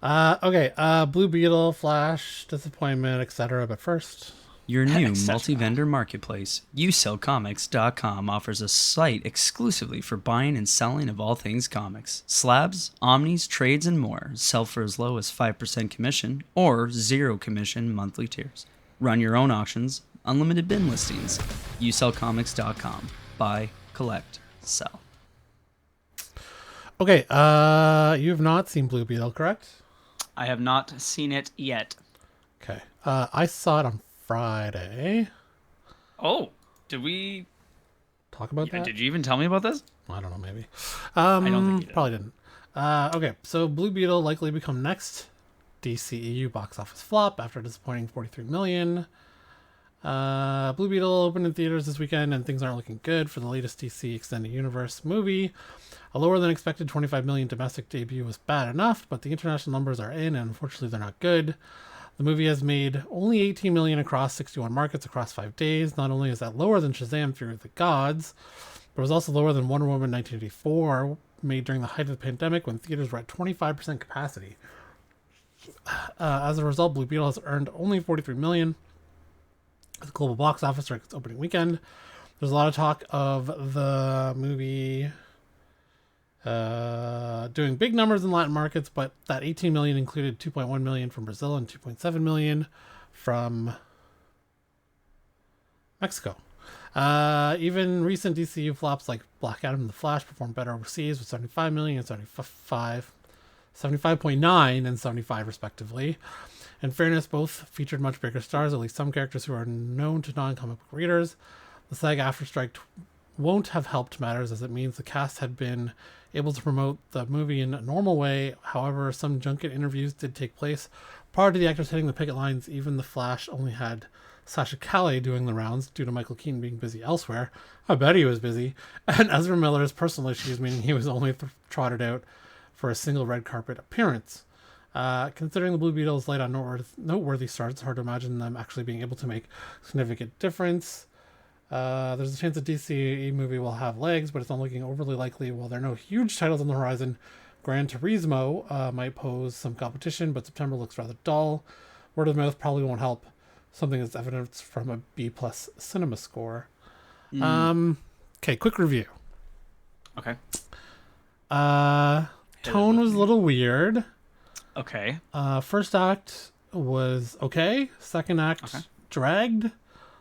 Okay. Blue Beetle, Flash, disappointment, etc. But first, Your new Etc. multi-vendor marketplace, YouSellComics.com, offers a site exclusively for buying and selling of all things comics. Slabs, omnis, trades, and more. Sell for as low as 5% commission or 0 commission monthly tiers. Run your own auctions, unlimited bin listings. YouSellComics.com. Buy, collect, sell. okay. You have not seen Blue Beetle, correct? I have not seen it yet. Okay. I saw it on Friday. Oh, did we? Talk about that? Did you even tell me about this? I don't know, maybe. I don't think you did. Probably didn't. Okay, so Blue Beetle likely become next DCEU box office flop after a disappointing 43 million. Blue Beetle opened in theaters this weekend, and things aren't looking good for the latest DC Extended Universe movie. A lower than expected 25 million domestic debut was bad enough, but the international numbers are in, and unfortunately they're not good. The movie has made only 18 million across 61 markets across 5 days. Not only is that lower than Shazam! Fury of the Gods, but it was also lower than Wonder Woman 1984, made during the height of the pandemic when theaters were at 25% capacity. As a result, Blue Beetle has earned only 43 million at the global box office during its opening weekend. There's a lot of talk of the movie doing big numbers in Latin markets, but that 18 million included 2.1 million from Brazil and 2.7 million from Mexico. Even recent DCU flops like Black Adam and The Flash performed better overseas with 75 million and 75.9 and 75 respectively. In fairness, both featured much bigger stars, at least some characters who are known to non-comic book readers. The SAG-AFTRA strike won't have helped matters, as it means the cast had been able to promote the movie in a normal way. However, some junket interviews did take place prior to the actors hitting the picket lines. Even The Flash only had Sasha Calle doing the rounds due to Michael Keaton being busy elsewhere. I bet he was busy. And Ezra Miller's personal issues, meaning he was only trotted out for a single red carpet appearance. Considering the Blue Beetle's light on noteworthy stars, it's hard to imagine them actually being able to make a significant difference. There's a chance the DCE movie will have legs, but it's not looking overly likely. While there are no huge titles on the horizon, Gran Turismo might pose some competition, but September looks rather dull. Word of mouth probably won't help. Something that's evidence from a B+ cinema score. Okay, quick review. Okay. Tone was a little weird. Okay. First act was okay. Second act dragged.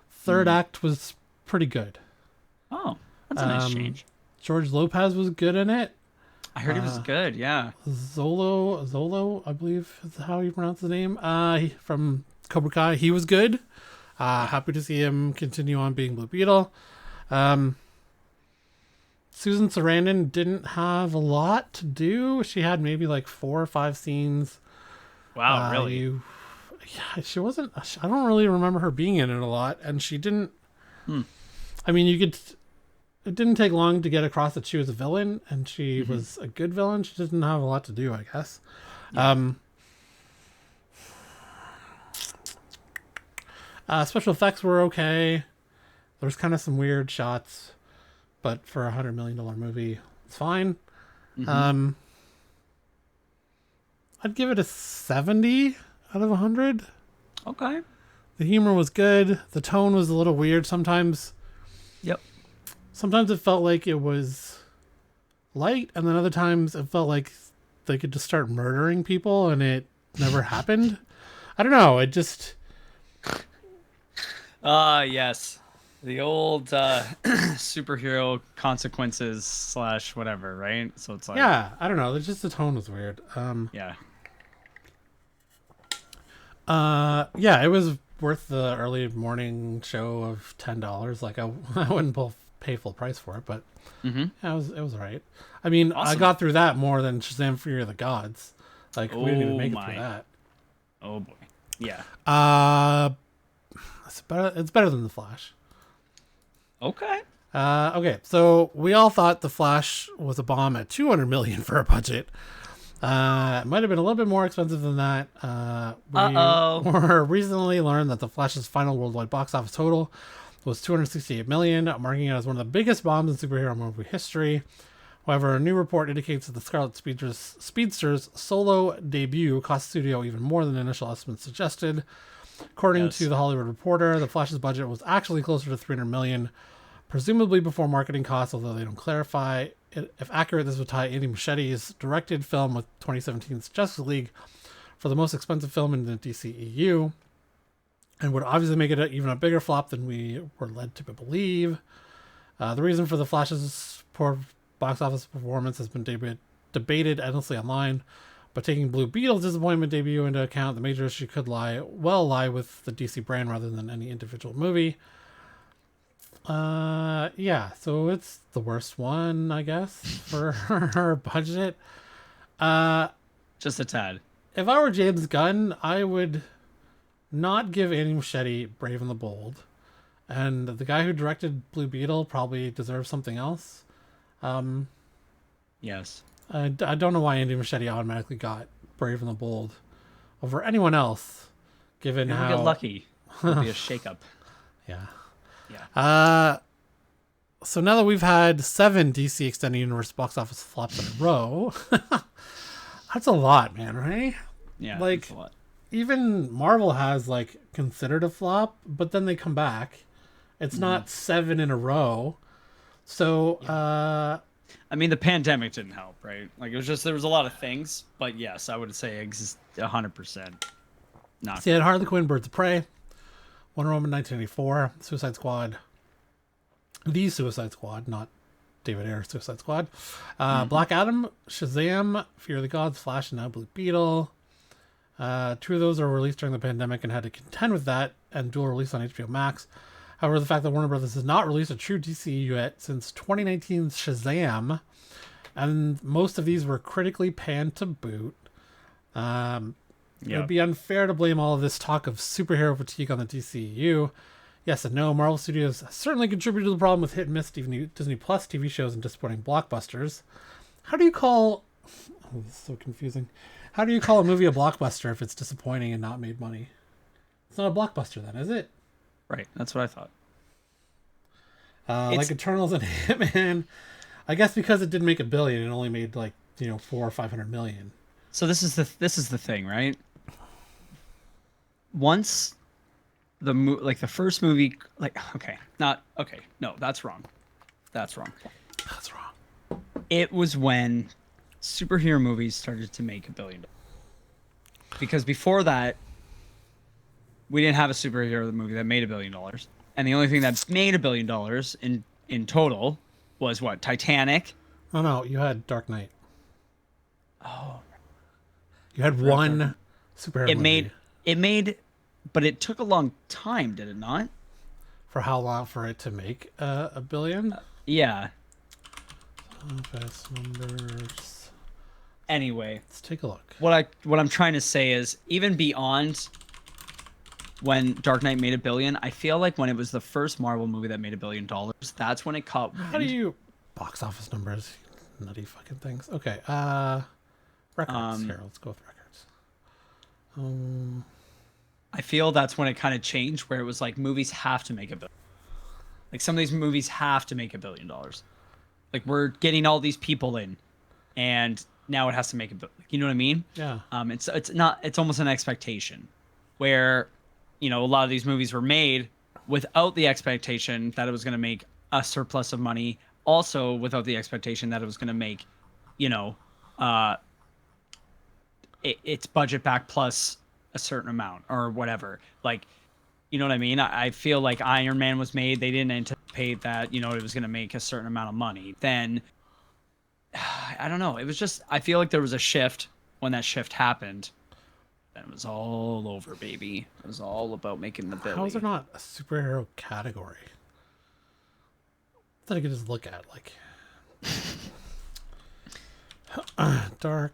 Third act was pretty good. Oh, that's a nice change. George Lopez was good in it. I heard he was good. Yeah. Zolo, I believe is how you pronounce his name. From Cobra Kai, he was good. Happy to see him continue on being Blue Beetle. Susan Sarandon didn't have a lot to do. She had maybe like 4 or 5 scenes. Wow, really? Yeah, she wasn't. I don't really remember her being in it a lot, and she didn't. I mean, it didn't take long to get across that she was a villain, and she was a good villain. She didn't have a lot to do, I guess. Yeah. Special effects were okay. There was kind of some weird shots, but for a $100 million movie, it's fine. I'd give it a 70 out of 100. Okay. The humor was good. The tone was a little weird sometimes. Yep. Sometimes it felt like it was light, and then other times it felt like they could just start murdering people, and it never happened. I don't know. It just... Yes. The old superhero consequences / whatever, right? So it's like... Yeah, I don't know. It's just the tone was weird. Yeah. Yeah, it was worth the early morning show of $10. Like, I wouldn't pay full price for it, but yeah, it was all right. I mean, awesome. I got through that more than Shazam! Fury of the Gods. Like, we didn't even make it through that. Oh boy. Yeah. It's better than The Flash. Okay. Okay, so we all thought The Flash was a bomb at $200 million for a budget. It might have been a little bit more expensive than that. We recently learned that The Flash's final worldwide box office total was $268 million, marking it as one of the biggest bombs in superhero movie history. However, a new report indicates that the Scarlet Speedster's solo debut cost the studio even more than the initial estimates suggested. According to the Hollywood Reporter, the Flash's budget was actually closer to $300 million, presumably before marketing costs, although they don't clarify. If accurate, this would tie Andy Muschietti's directed film with 2017's Justice League for the most expensive film in the DCEU, and would obviously make it even a bigger flop than we were led to believe. The reason for the Flash's poor box office performance has been debated endlessly online, but taking Blue Beetle's disappointment debut into account, the major issue could lie with the DC brand rather than any individual movie. Yeah, so it's the worst one, I guess, for her budget. Just a tad. If I were James Gunn, I would not give Andy Muschietti Brave and the Bold. And the guy who directed Blue Beetle probably deserves something else. Yes. I don't know why Andy Muschietti automatically got Brave and the Bold over anyone else, given Maybe how... we'll get lucky. It'll be a shakeup. Yeah. Yeah. So now that we've had 7 DC Extended Universe box office flops in a row, that's a lot, man, right? Yeah, like, that's a lot. Even Marvel has, like, considered a flop, but then they come back. It's not 7 in a row. So, I mean, the pandemic didn't help, right? Like, it was just, there was a lot of things, but yes, I would say 100%. Not. So you had Harley Quinn, Birds of Prey, Wonder Woman 1984, Suicide Squad, The Suicide Squad, not David Ayer's Suicide Squad, Black Adam, Shazam, Fear of the Gods, Flash, and now Blue Beetle. 2 of those are released during the pandemic and had to contend with that and dual release on HBO Max. However, the fact that Warner Brothers has not released a true DCU yet since 2019's Shazam, and most of these were critically panned to boot, it would be unfair to blame all of this talk of superhero fatigue on the DCU. Yes and no. Marvel Studios certainly contributed to the problem with hit and miss Disney Plus TV shows and disappointing blockbusters. How do you call... Oh, this is so confusing. How do you call a movie a blockbuster if it's disappointing and not made money? It's not a blockbuster then, is it? Right, that's what I thought. Like Eternals and Hitman. I guess because it didn't make $1 billion, it only made like, 400 or 500 million. So this is the thing, right? Once the first movie, no, that's wrong. That's wrong. It was when superhero movies started to make $1 billion. Because before that, we didn't have a superhero movie that made $1 billion. And the only thing that made $1 billion in total was what? Titanic. Oh no, you had Dark Knight. Oh. You had one superhero movie. It made, but it took a long time, did it not? For how long for it to make $1 billion? Yeah. Best numbers. Anyway, let's take a look. What I'm trying to say is, even beyond when Dark Knight made $1 billion, I feel like when it was the first Marvel movie that made $1 billion, that's when it caught wind. How do you box office numbers? Nutty fucking things. Okay. Records. Here, let's go with records. I feel that's when it kind of changed, where it was like movies have to make $1 billion. Like some of these movies have to make $1 billion. Like we're getting all these people in, and now it has to make $1 billion. You know what I mean? Yeah. It's almost an expectation, where, a lot of these movies were made without the expectation that it was going to make a surplus of money. Also, without the expectation that it was going to make, its budget back plus a certain amount or whatever. Like, you know what I mean? I feel like Iron Man was made. They didn't anticipate that, it was going to make a certain amount of money. Then, I don't know. It was just, I feel like there was a shift when that shift happened. And it was all over, baby. It was all about making the billion. How is there not a superhero category that I could just look at? Like, Dark.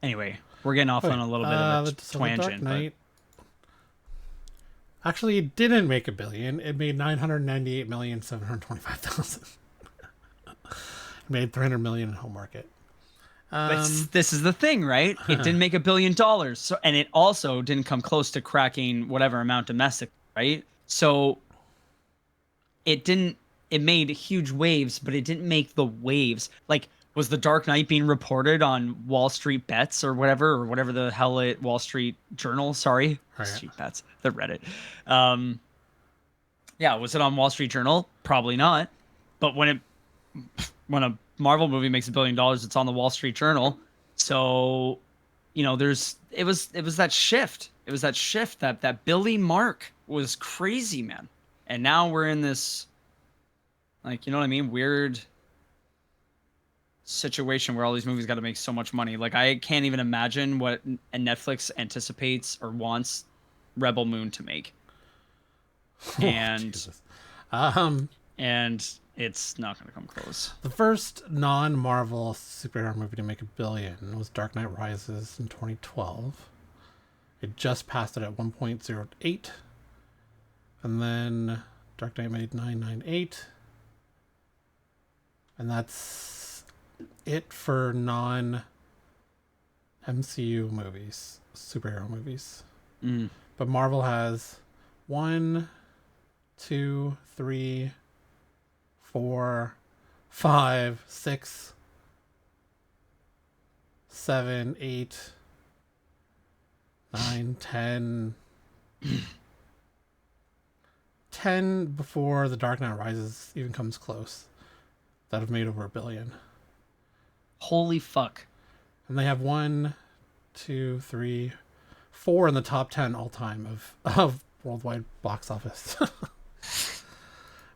Anyway, we're getting off on a little bit of a tangent. But... Actually, it didn't make $1 billion. It made $998,725,000. It made $300 million in home market. But this is the thing, right? It didn't make $1 billion. So, and it also didn't come close to cracking whatever amount domestic, right? So it didn't. It made huge waves, but it didn't make the waves. Like, was the Dark Knight being reported on Wall Street Bets or whatever the hell it Wall Street Journal? Sorry, Right. Street Bets, the Reddit. Yeah, was it on Wall Street Journal? Probably not. But when a Marvel movie makes $1 billion, it's on the Wall Street Journal. So, you know, it was that shift. It was that shift that Billy Mark was crazy, man. And now we're in this, like, you know what I mean? Weird situation where all these movies got to make so much money. Like, I can't even imagine what Netflix anticipates or wants Rebel Moon to make. And and it's not going to come close. The first non-Marvel superhero movie to make $1 billion was Dark Knight Rises in 2012. It just passed it at 1.08, and then Dark Knight made 998, and that's it for non-MCU movies, superhero movies. But Marvel has 1, 2, 3, 4, 5, 6, 7, 8, 9, 10. 10 before The Dark Knight Rises even comes close that have made over $1 billion. Holy fuck. And they have 1, 2, 3, 4 in the top 10 all time of worldwide box office.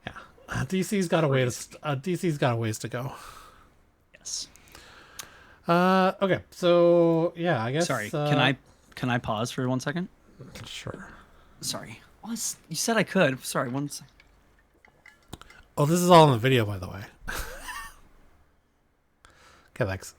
Yeah. DC's got a ways to go. Yes. Okay. So, yeah, I guess Sorry. Can I pause for 1 second? Sure. Sorry. You said I could. Sorry, 1 second. Oh, this is all in the video, by the way. Okay, thanks.